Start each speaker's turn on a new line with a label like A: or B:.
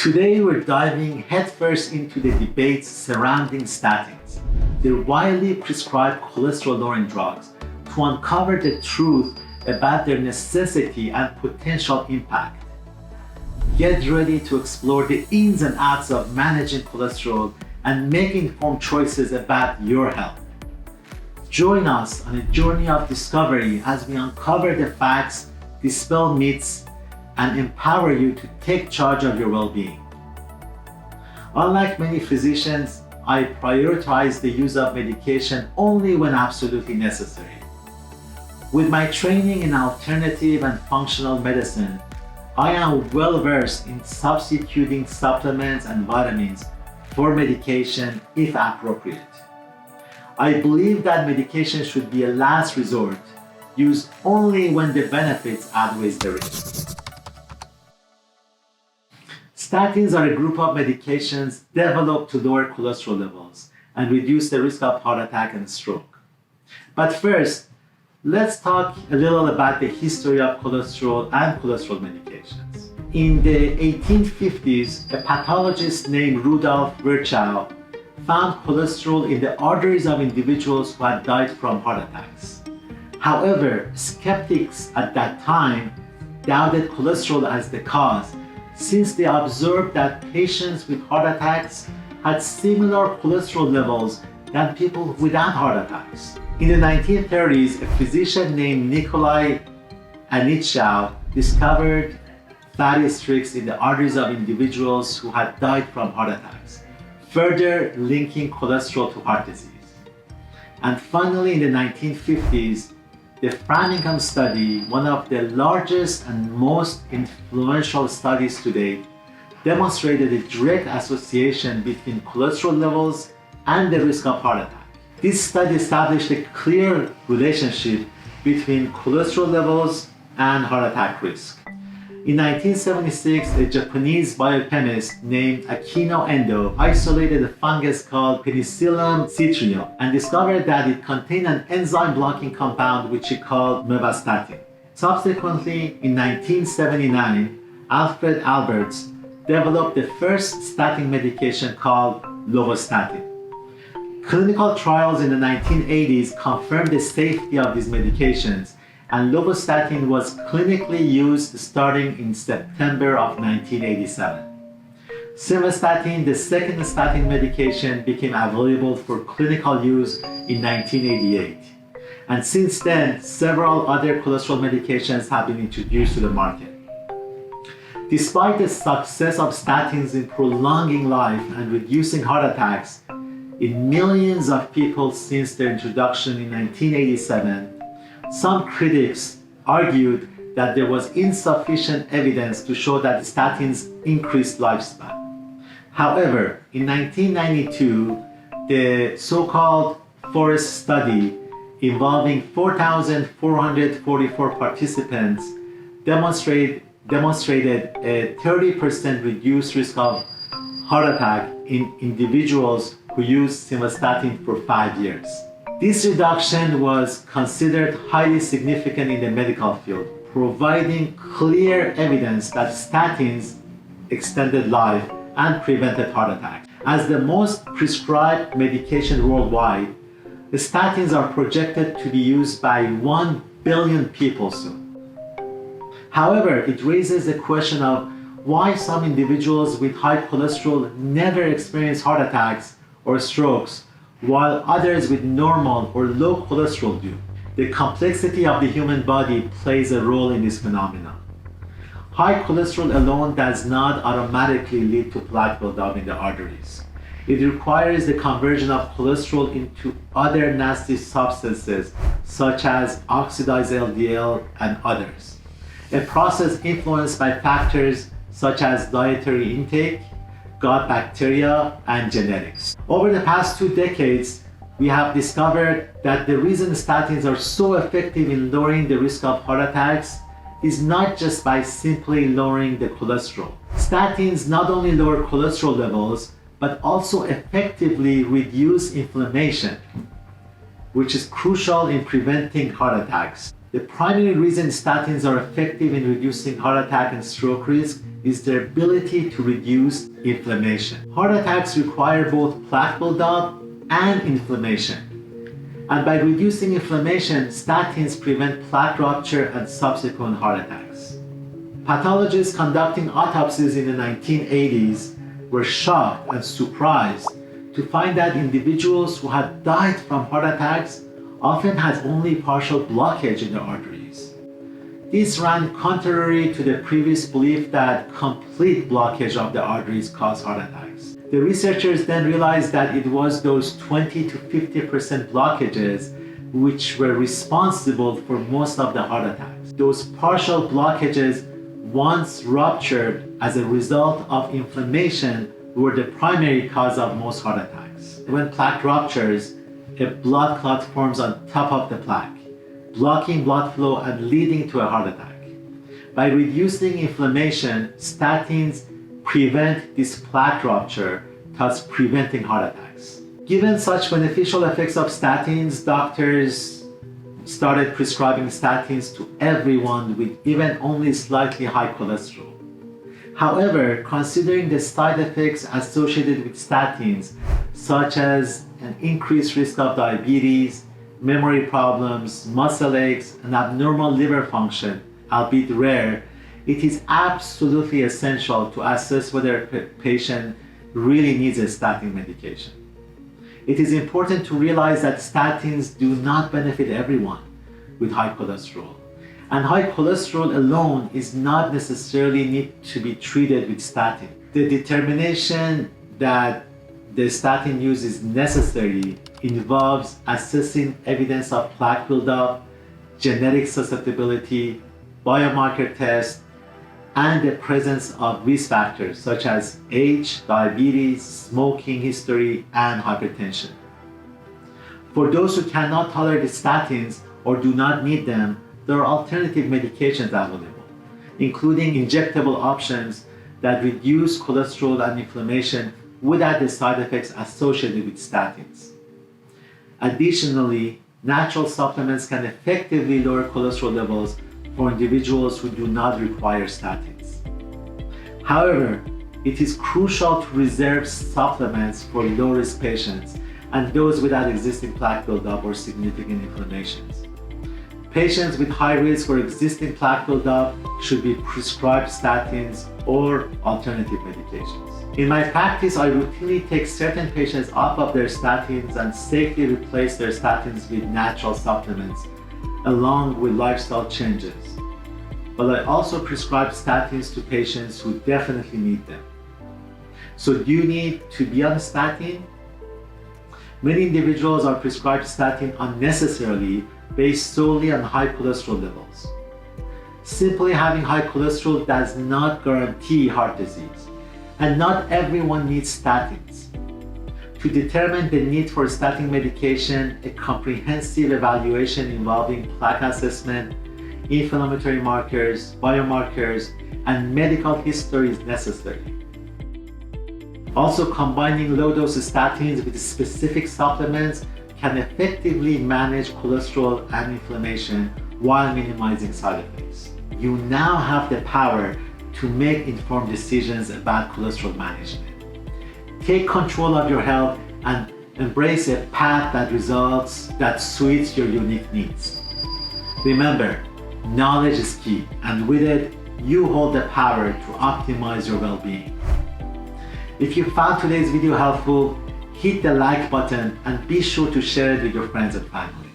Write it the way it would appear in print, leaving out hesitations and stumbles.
A: Today we're diving headfirst into the debates surrounding statins, the widely prescribed cholesterol-lowering drugs, to uncover the truth about their necessity and potential impact. Get ready to explore the ins and outs of managing cholesterol and make informed choices about your health. Join us on a journey of discovery as we uncover the facts, dispel myths, and empower you to take charge of your well-being. Unlike many physicians, I prioritize the use of medication only when absolutely necessary. With my training in alternative and functional medicine, I am well versed in substituting supplements and vitamins for medication if appropriate. I believe that medication should be a last resort, used only when the benefits outweigh the risks. Statins are a group of medications developed to lower cholesterol levels and reduce the risk of heart attack and stroke. But first, let's talk a little about the history of cholesterol and cholesterol medications. In the 1850s, a pathologist named Rudolf Virchow found cholesterol in the arteries of individuals who had died from heart attacks. However, skeptics at that time doubted cholesterol as the cause, since they observed that patients with heart attacks had similar cholesterol levels than people without heart attacks. In the 1930s, a physician named Nikolai Anitschow discovered fatty streaks in the arteries of individuals who had died from heart attacks, further linking cholesterol to heart disease. And finally, in the 1950s, the Framingham study, one of the largest and most influential studies to date, demonstrated a direct association between cholesterol levels and the risk of heart attack. This study established a clear relationship between cholesterol levels and heart attack risk. In 1976, a Japanese biochemist named Akino Endo isolated a fungus called Penicillium citrium and discovered that it contained an enzyme-blocking compound which he called Simvastatin. Subsequently, in 1979, Alfred Alberts developed the first statin medication called lovastatin. Clinical trials in the 1980s confirmed the safety of these medications, and lovastatin was clinically used starting in September of 1987. Simvastatin, the second statin medication, became available for clinical use in 1988. And since then, several other cholesterol medications have been introduced to the market. Despite the success of statins in prolonging life and reducing heart attacks in millions of people since their introduction in 1987, some critics argued that there was insufficient evidence to show that statins increased lifespan. However, in 1992, the so-called FOREST study involving 4,444 participants demonstrated a 30% reduced risk of heart attack in individuals who used simvastatin for 5 years. This reduction was considered highly significant in the medical field, providing clear evidence that statins extended life and prevented heart attacks. As the most prescribed medication worldwide, the statins are projected to be used by 1 billion people soon. However, it raises the question of why some individuals with high cholesterol never experience heart attacks or strokes, while others with normal or low cholesterol do. The complexity of the human body plays a role in this phenomenon. High cholesterol alone does not automatically lead to plaque buildup in the arteries. It requires the conversion of cholesterol into other nasty substances such as oxidized LDL and others, a process influenced by factors such as dietary intake, gut bacteria, and genetics. Over the past 2 decades, we have discovered that the reason statins are so effective in lowering the risk of heart attacks is not just by simply lowering the cholesterol. Statins not only lower cholesterol levels, but also effectively reduce inflammation, which is crucial in preventing heart attacks. The primary reason statins are effective in reducing heart attack and stroke risk is their ability to reduce inflammation. Heart attacks require both plaque buildup and inflammation. And by reducing inflammation, statins prevent plaque rupture and subsequent heart attacks. Pathologists conducting autopsies in the 1980s were shocked and surprised to find that individuals who had died from heart attacks often had only partial blockage in their arteries. This ran contrary to the previous belief that complete blockage of the arteries caused heart attacks. The researchers then realized that it was those 20 to 50% blockages which were responsible for most of the heart attacks. Those partial blockages, once ruptured as a result of inflammation, were the primary cause of most heart attacks. When plaque ruptures, a blood clot forms on top of the plaque, blocking blood flow and leading to a heart attack. By reducing inflammation, statins prevent this plaque rupture, thus preventing heart attacks. Given such beneficial effects of statins, doctors started prescribing statins to everyone with even only slightly high cholesterol. However, considering the side effects associated with statins, such as an increased risk of diabetes, memory problems, muscle aches, and abnormal liver function, albeit rare, it is absolutely essential to assess whether a patient really needs a statin medication. It is important to realize that statins do not benefit everyone with high cholesterol. And high cholesterol alone is not necessarily need to be treated with statin. The determination that the statin use is necessary involves assessing evidence of plaque buildup, genetic susceptibility, biomarker tests, and the presence of risk factors such as age, diabetes, smoking history, and hypertension. For those who cannot tolerate statins or do not need them, there are alternative medications available, including injectable options that reduce cholesterol and inflammation without the side effects associated with statins. Additionally, natural supplements can effectively lower cholesterol levels for individuals who do not require statins. However, it is crucial to reserve supplements for low-risk patients and those without existing plaque buildup or significant inflammations. Patients with high risk or existing plaque buildup should be prescribed statins or alternative medications. In my practice, I routinely take certain patients off of their statins and safely replace their statins with natural supplements along with lifestyle changes. But I also prescribe statins to patients who definitely need them. So do you need to be on a statin? Many individuals are prescribed statin unnecessarily based solely on high cholesterol levels. Simply having high cholesterol does not guarantee heart disease, and not everyone needs statins. To determine the need for statin medication, a comprehensive evaluation involving plaque assessment, inflammatory markers, biomarkers, and medical history is necessary. Also, combining low-dose statins with specific supplements can effectively manage cholesterol and inflammation while minimizing side effects. You now have the power to make informed decisions about cholesterol management. Take control of your health and embrace a path that suits your unique needs. Remember, knowledge is key, and with it, you hold the power to optimize your well-being. If you found today's video helpful, hit the like button and be sure to share it with your friends and family.